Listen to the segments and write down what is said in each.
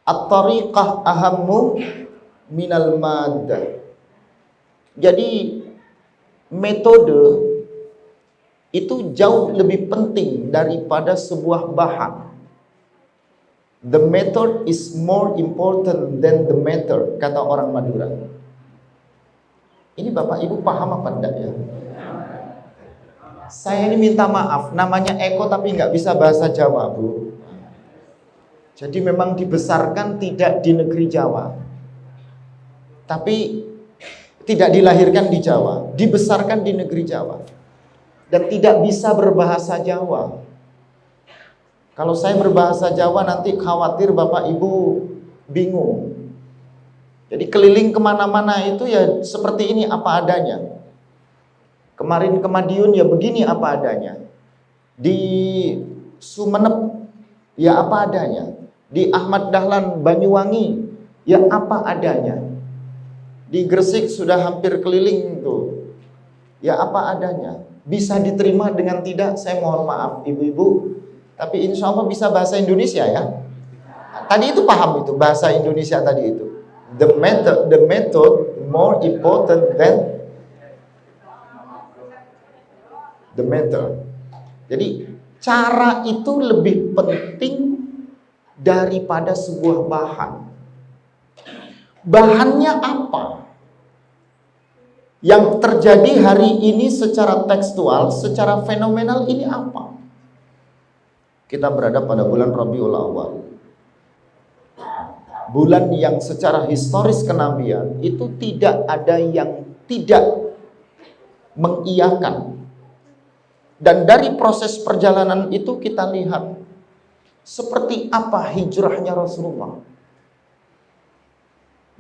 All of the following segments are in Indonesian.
At-tariqah ahammu minal maddah. Jadi metode itu jauh lebih penting daripada sebuah bahan. The method is more important than the matter, kata orang Madura. Ini Bapak Ibu paham apa enggak ya? Saya ini minta maaf, namanya Eko tapi nggak bisa bahasa Jawa, Bu. Jadi memang dibesarkan tidak di negeri Jawa, tapi tidak dilahirkan di Jawa, dibesarkan di negeri Jawa, dan tidak bisa berbahasa Jawa. Kalau saya berbahasa Jawa nanti khawatir Bapak Ibu bingung. Jadi keliling kemana-mana itu ya seperti ini apa adanya. Kemarin ke Madiun ya begini apa adanya. Di Sumeneb ya apa adanya. Di Ahmad Dahlan Banyuwangi ya apa adanya. Di Gresik sudah hampir keliling tuh. Ya apa adanya. Bisa diterima dengan tidak, saya mohon maaf ibu-ibu, tapi insya Allah bisa bahasa Indonesia ya. Tadi itu paham itu bahasa Indonesia tadi itu. The method more important than the matter. Jadi cara itu lebih penting daripada sebuah bahan. Bahannya apa? Yang terjadi hari ini secara tekstual, secara fenomenal ini apa? Kita berada pada bulan Rabiul Awal. Bulan yang secara historis kenabian itu tidak ada yang tidak mengiyakan. Dan dari proses perjalanan itu kita lihat seperti apa hijrahnya Rasulullah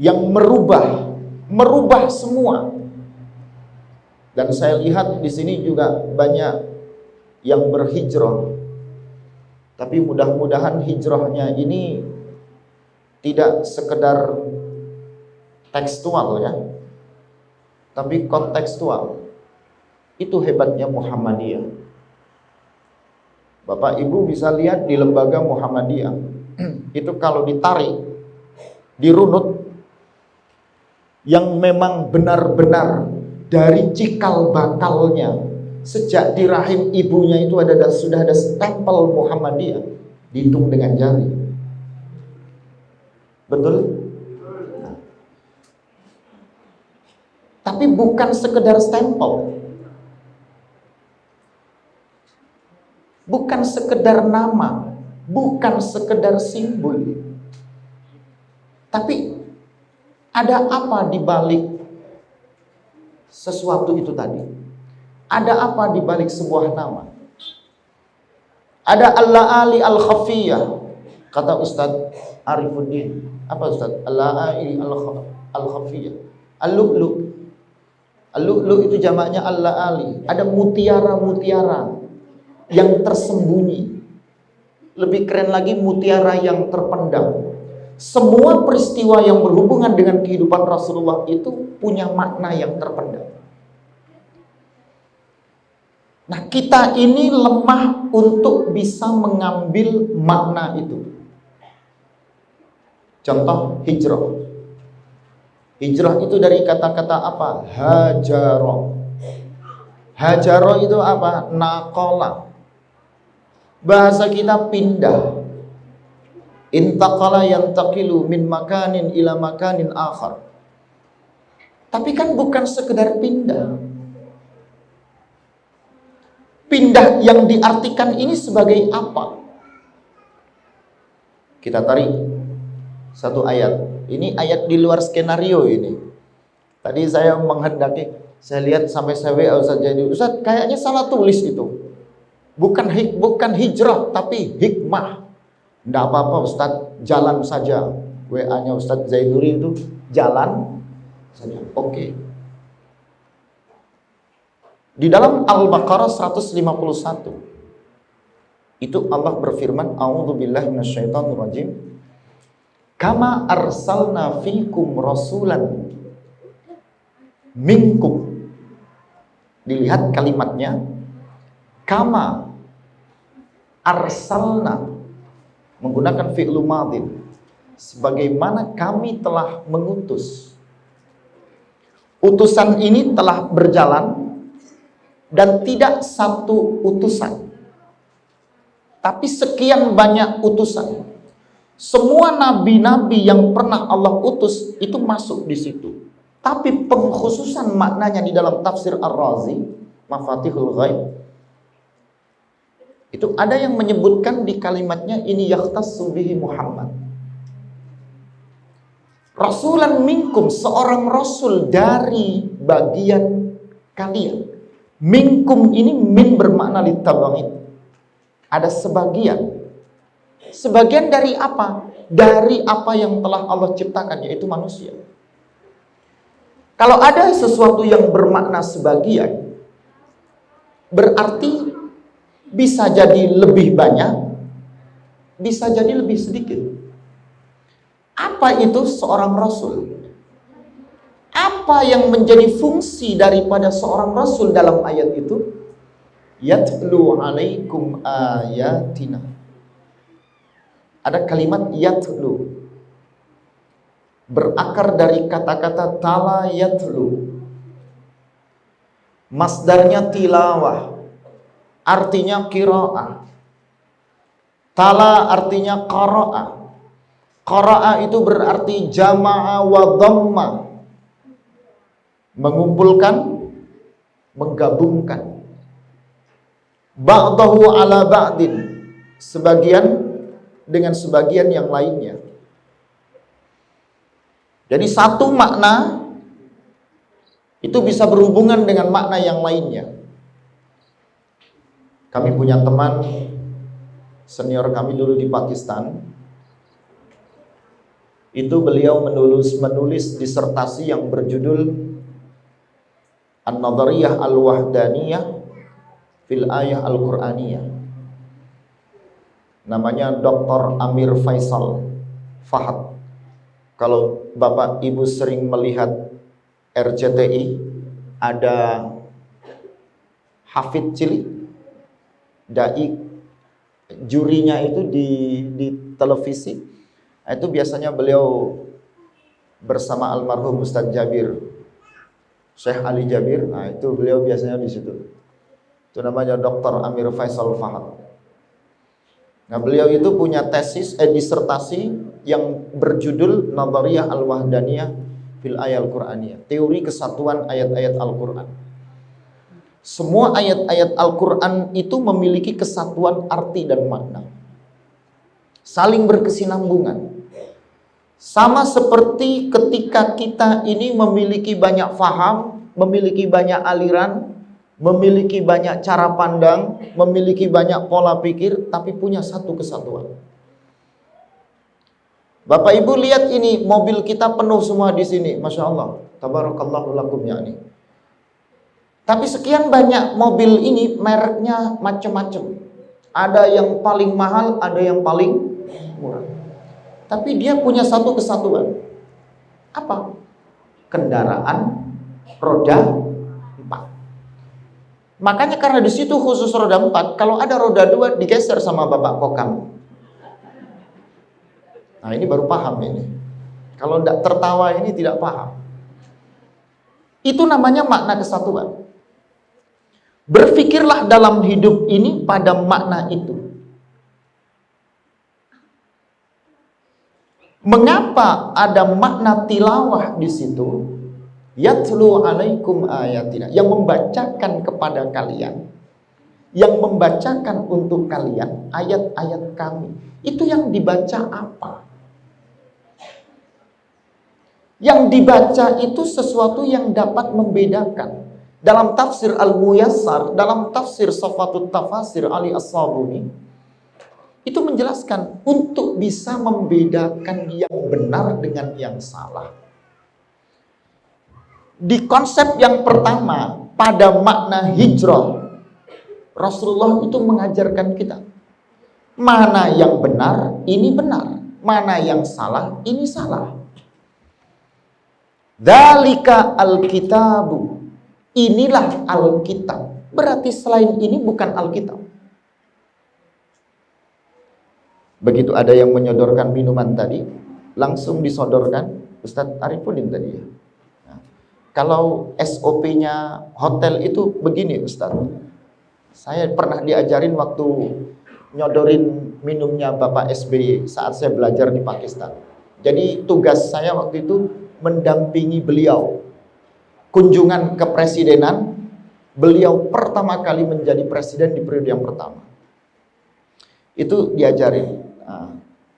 yang merubah semua. Dan saya lihat di sini juga banyak yang berhijrah. Tapi mudah-mudahan hijrahnya ini tidak sekedar tekstual ya, tapi kontekstual. Itu hebatnya Muhammadiyah. Bapak Ibu bisa lihat di lembaga Muhammadiyah itu kalau ditarik, dirunut, yang memang benar-benar dari cikal bakalnya sejak di rahim ibunya itu sudah ada stempel Muhammadiyah, dihitung dengan jari. Betul? Tapi bukan sekedar stempel, bukan sekedar nama, bukan sekedar simbol. Tapi ada apa di balik sesuatu itu tadi? Ada apa di balik sebuah nama? Ada al-la'ali al-khafiyah, kata Ustadz Arifuddin. Apa Ustadz? Al-la'ali al-khafiyah. Al-lu'lu'. Al-lu'lu' itu jamaknya al-la'ali. Ada mutiara-mutiara yang tersembunyi. Lebih keren lagi, mutiara yang terpendam. Semua peristiwa yang berhubungan dengan kehidupan Rasulullah itu punya makna yang terpendam. Nah, kita ini lemah untuk bisa mengambil makna itu. Contoh hijrah. Hijrah itu dari kata-kata apa? Hajaro. Hajaro itu apa? Naqala. Bahasa kita pindah. Intaqala yantaqilu min makanin ila makanin akhar. Tapi kan bukan sekedar pindah. Pindah yang diartikan ini sebagai apa? Kita tarik satu ayat. Ini ayat di luar skenario ini. Tadi saya menghendaki, saya lihat sampai saya WA Ustaz jadi, Ustaz kayaknya salah tulis itu. Bukan hijrah tapi hikmah. Enggak apa-apa Ustaz, jalan saja. WA-nya Ustaz Zainuri itu jalan saja. Oke. Di dalam Al-Baqarah 151 itu Allah berfirman, A'udzubillahi minasyaitonirrajim. Kama arsalna fikum rasulan minkum. Dilihat kalimatnya, kama arsalna, menggunakan fi'lu madin. sebagaimana kami telah mengutus. Utusan ini telah berjalan dan tidak satu utusan, tapi sekian banyak utusan. Semua nabi-nabi yang pernah Allah utus itu masuk di situ. Tapi pengkhususan maknanya di dalam tafsir Ar-Razi, Mafatihul Ghaib, itu ada yang menyebutkan di kalimatnya ini yakhtassu bihi Muhammad. Rasulan minkum, seorang rasul dari bagian kalian. Minkum ini min bermakna litabangit. Ada sebagian. Sebagian dari apa? Dari apa yang telah Allah ciptakan, yaitu manusia. Kalau ada sesuatu yang bermakna sebagian, berarti bisa jadi lebih banyak, bisa jadi lebih sedikit. Apa itu seorang rasul? Apa yang menjadi fungsi daripada seorang rasul dalam ayat itu? Yatlu alaikum ayatina. Ada kalimat yatlu, berakar dari kata-kata tala yatlu. Masdarnya tilawah, artinya qiraah. Tala artinya qara'ah. Qara'ah itu berarti jama'a wa dhamma, mengumpulkan, menggabungkan. Ba'dahu ala ba'din, sebagian dengan sebagian yang lainnya. Jadi satu makna itu bisa berhubungan dengan makna yang lainnya. Kami punya teman senior kami dulu di Pakistan. Itu beliau menulis disertasi yang berjudul An-Nadhariyah Al-Wahdaniyah fil Ayah Al-Qur'aniyah. Namanya Dr. Amir Faisal Fahad. Kalau Bapak Ibu sering melihat RCTI, ada Hafid cilik, dai, jurinya itu di televisi. Itu biasanya beliau bersama almarhum Ustadz Jabir, Syekh Ali Jabir. Nah, itu beliau biasanya di situ. Itu namanya Dr. Amir Faisal Fahad. Nah, beliau itu punya disertasi yang berjudul Nadhariyah Al-Wahdaniyah fil Ayat Al-Qur'aniyah, teori kesatuan ayat-ayat Al-Qur'an. Semua ayat-ayat Al-Qur'an itu memiliki kesatuan arti dan makna, saling berkesinambungan. Sama seperti ketika kita ini memiliki banyak faham, memiliki banyak aliran, memiliki banyak cara pandang, memiliki banyak pola pikir, tapi punya satu kesatuan. Bapak Ibu lihat ini, mobil kita penuh semua di sini, Masya Allah, tabarakallahu lakum ya'ni. Tapi sekian banyak mobil ini mereknya macam-macam. Ada yang paling mahal, ada yang paling murah. Tapi dia punya satu kesatuan. Apa? Kendaraan roda 4. Makanya karena di situ khusus roda 4, kalau ada roda 2 digeser sama Bapak Kokam. Nah, ini baru paham ini. Kalau tidak tertawa ini tidak paham. Itu namanya makna kesatuan. Berpikirlah dalam hidup ini pada makna itu. Mengapa ada makna tilawah di situ? Yatlu alaikum ayatina, yang membacakan kepada kalian, yang membacakan untuk kalian ayat-ayat kami. Itu yang dibaca apa? Yang dibaca itu sesuatu yang dapat membedakan. Dalam tafsir Al-Muyassar, dalam tafsir Safatut Tafasir Ali As-Sabuni, itu menjelaskan untuk bisa membedakan yang benar dengan yang salah. Di konsep yang pertama, pada makna hijrah, Rasulullah itu mengajarkan kita, mana yang benar, ini benar. Mana yang salah, ini salah. Dzalika al-kitabu, inilah Alkitab. Berarti selain ini bukan Alkitab. Begitu ada yang menyodorkan minuman tadi, langsung disodorkan Ustadz Arifudin tadi ya. Nah, kalau SOP-nya hotel itu begini Ustadz. Saya pernah diajarin waktu nyodorin minumnya Bapak SBY saat saya belajar di Pakistan. Jadi tugas saya waktu itu mendampingi beliau. Kunjungan kepresidenan, beliau pertama kali menjadi presiden di periode yang pertama. Itu diajarin. Nah,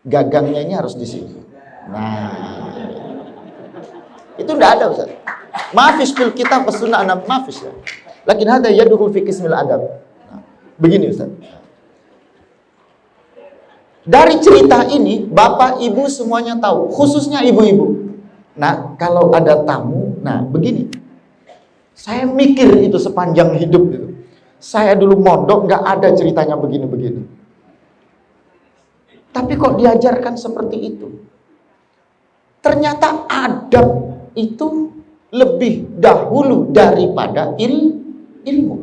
gagangnya ini harus di sini. Nah, itu enggak ada Ustaz. Mafis fil kitab was sunnah ana mafis ya. Lakin hada yadkhul fi qismil adab. Nah, begini Ustaz. Dari cerita ini Bapak Ibu semuanya tahu, khususnya ibu-ibu. Nah, kalau ada tamu, nah begini. Saya mikir itu sepanjang hidup itu. Saya dulu mondok nggak ada ceritanya begini-begini. Tapi kok diajarkan seperti itu? Ternyata adab itu lebih dahulu daripada ilmu.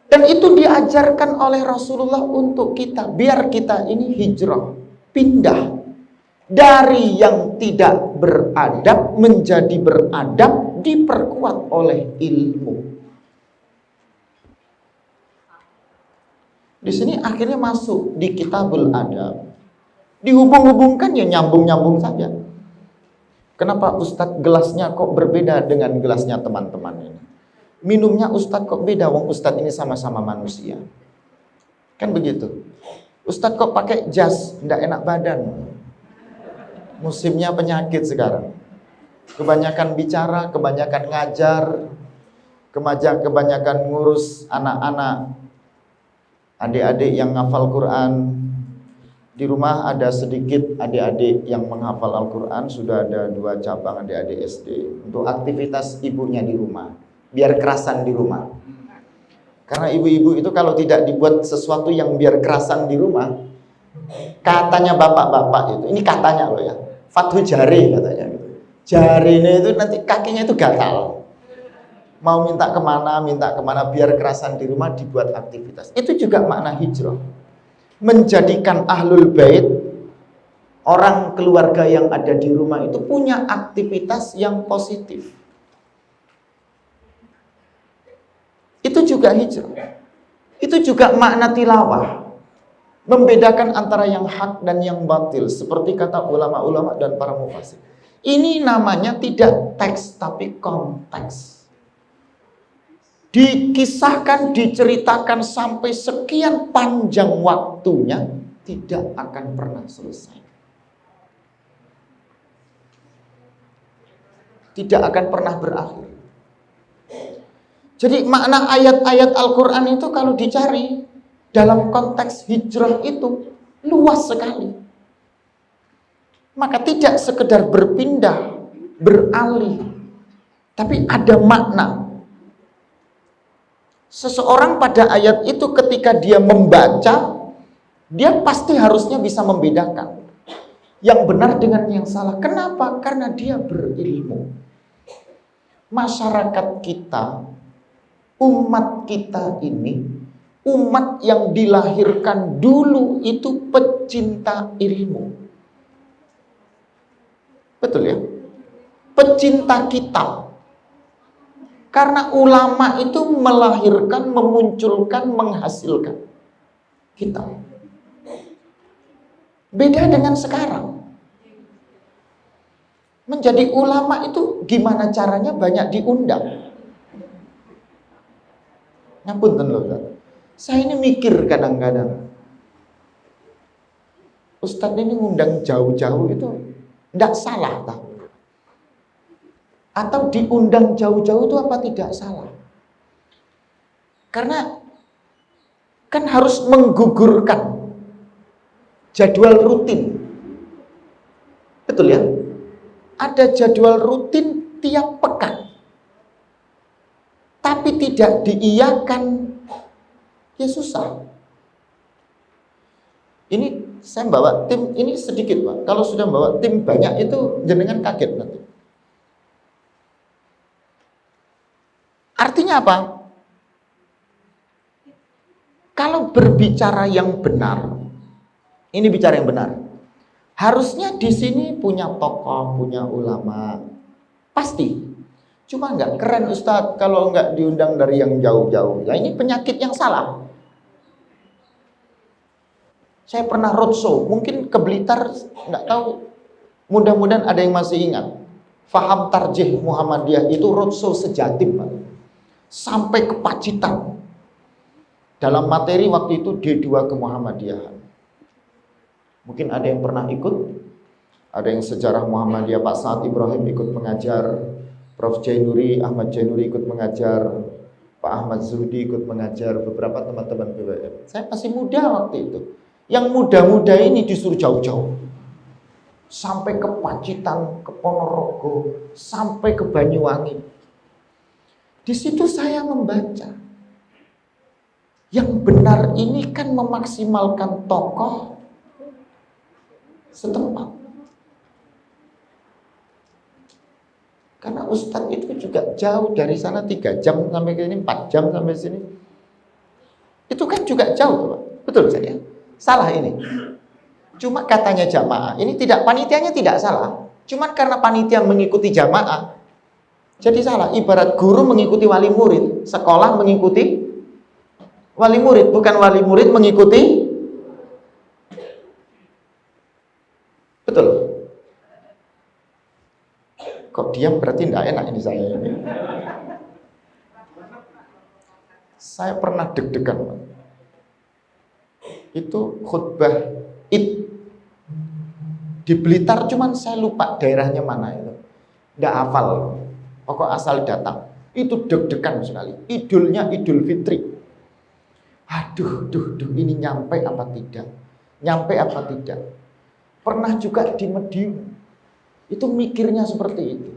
Dan itu diajarkan oleh Rasulullah untuk kita, biar kita ini hijrah, pindah dari yang tidak beradab menjadi beradab, diperkuat oleh ilmu. Di sini akhirnya masuk di Kitabul Adab. Dihubung-hubungkan ya nyambung-nyambung saja. Kenapa Ustadz gelasnya kok berbeda dengan gelasnya teman-teman ini? Minumnya Ustadz kok beda, wong Ustadz ini sama-sama manusia. Kan begitu. Ustadz kok pakai jas, ndak enak badan. Musimnya penyakit sekarang. Kebanyakan bicara, kebanyakan ngajar, kebanyakan ngurus anak-anak, adik-adik yang ngafal Quran. Di rumah ada sedikit adik-adik yang menghafal Al-Quran, sudah ada 2 cabang adik-adik SD. Untuk aktivitas ibunya di rumah, biar kerasan di rumah. Karena ibu-ibu itu kalau tidak dibuat sesuatu yang biar kerasan di rumah, katanya bapak-bapak itu, ini katanya loh ya, fathu jari katanya gitu. Jarinya itu nanti kakinya itu gatal. Mau minta kemana biar kerasan di rumah, dibuat aktivitas. Itu juga makna hijrah. Menjadikan ahlul bait, orang keluarga yang ada di rumah itu punya aktivitas yang positif. Itu juga hijrah. Itu juga makna tilawah. Membedakan antara yang hak dan yang batil, seperti kata ulama-ulama dan para mufasir. Ini namanya tidak teks tapi konteks. Dikisahkan, diceritakan sampai sekian panjang waktunya, tidak akan pernah selesai. Tidak akan pernah berakhir. Jadi makna ayat-ayat Al-Quran itu kalau dicari dalam konteks hijrah itu luas sekali. Maka tidak sekedar berpindah, beralih, tapi ada makna. Seseorang pada ayat itu ketika dia membaca, dia pasti harusnya bisa membedakan yang benar dengan yang salah. Kenapa? Karena dia berilmu. Masyarakat kita, umat kita ini, umat yang dilahirkan dulu itu pecinta ilmu. Betul ya? Pecinta kitab. Karena ulama itu melahirkan, memunculkan, menghasilkan kitab. Beda dengan sekarang. Menjadi ulama itu gimana caranya banyak diundang. Ngapunten loh, saya ini mikir kadang-kadang. Ustadz ini ngundang jauh-jauh itu tidak salah tak? Atau diundang jauh-jauh itu apa tidak salah? Karena kan harus menggugurkan jadwal rutin. Betul ya? Ada jadwal rutin tiap pekan. Tapi tidak diiyakan, ya susah. Ini saya bawa tim, ini sedikit Pak. Kalau sudah bawa tim banyak itu jenengan kaget nanti. Artinya apa? Kalau berbicara yang benar, ini bicara yang benar. Harusnya di sini punya tokoh, punya ulama, pasti. Cuma nggak keren Ustadz kalau nggak diundang dari yang jauh-jauh. Ya ini penyakit yang salah. Saya pernah roadshow, mungkin ke Blitar, nggak tahu. Mudah-mudahan ada yang masih ingat. Faham Tarjih Muhammadiyah itu roadshow sejatim, Pak. Sampai ke Pacitan. Dalam materi waktu itu D2 ke Muhammadiyahan. Mungkin ada yang pernah ikut, ada yang sejarah Muhammadiyah Pak Saad Ibrahim ikut mengajar, Prof. Jainuri, Ahmad Jainuri ikut mengajar, Pak Ahmad Zuhdi ikut mengajar, beberapa teman-teman BWM. Saya masih muda waktu itu. Yang muda-muda ini disuruh jauh-jauh. Sampai ke Pacitan, ke Ponorogo, sampai ke Banyuwangi. Di situ saya membaca. Yang benar ini kan memaksimalkan tokoh setempat. Karena Ustadz itu juga jauh dari sana 3 jam sampai ke sini, 4 jam sampai sini. Itu kan juga jauh, Pak. Betul saya? Salah ini. Cuma katanya jamaah. Ini tidak, panitianya tidak salah. Cuma karena panitia mengikuti jamaah, jadi salah. Ibarat guru mengikuti wali murid, sekolah mengikuti wali murid, bukan wali murid mengikuti. Betul. Kok diam berarti tidak enak ini saya ini. Saya pernah deg-degan. Itu khutbah Id di Blitar, cuman saya lupa daerahnya mana itu. Tidak hafal. Pokok asal datang. Itu deg-degan sekali. Idulnya Idul Fitri. Aduh, ini nyampe apa tidak? Nyampe apa tidak? Pernah juga di Medium. Itu mikirnya seperti itu.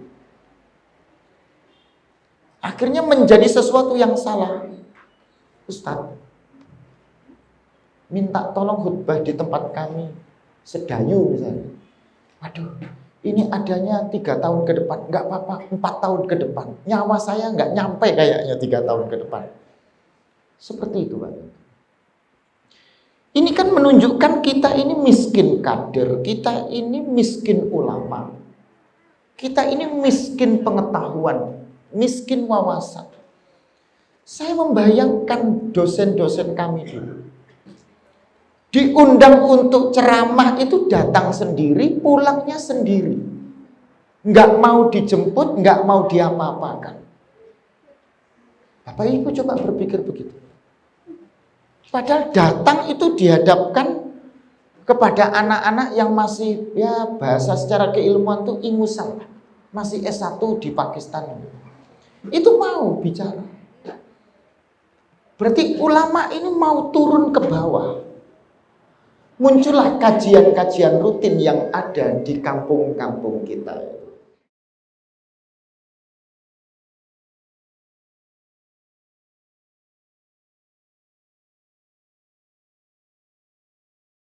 Akhirnya menjadi sesuatu yang salah. Ustadz, minta tolong khutbah di tempat kami. Sedayu misalnya. Waduh, ini adanya 3 tahun ke depan. Enggak apa-apa, 4 tahun ke depan. Nyawa saya enggak nyampe kayaknya 3 tahun ke depan. Seperti itu, Pak. Ini kan menunjukkan kita ini miskin kader, kita ini miskin ulama, kita ini miskin pengetahuan, miskin wawasan. Saya membayangkan dosen-dosen kami dulu. Diundang untuk ceramah itu datang sendiri, pulangnya sendiri. Nggak mau dijemput, nggak mau diapa-apakan. Bapak Ibu coba berpikir begitu. Padahal datang itu dihadapkan kepada anak-anak yang masih, ya bahasa secara keilmuan itu ingusan, masih S1 di Pakistan. Itu mau bicara. Berarti ulama ini mau turun ke bawah. Muncullah kajian-kajian rutin yang ada di kampung-kampung kita.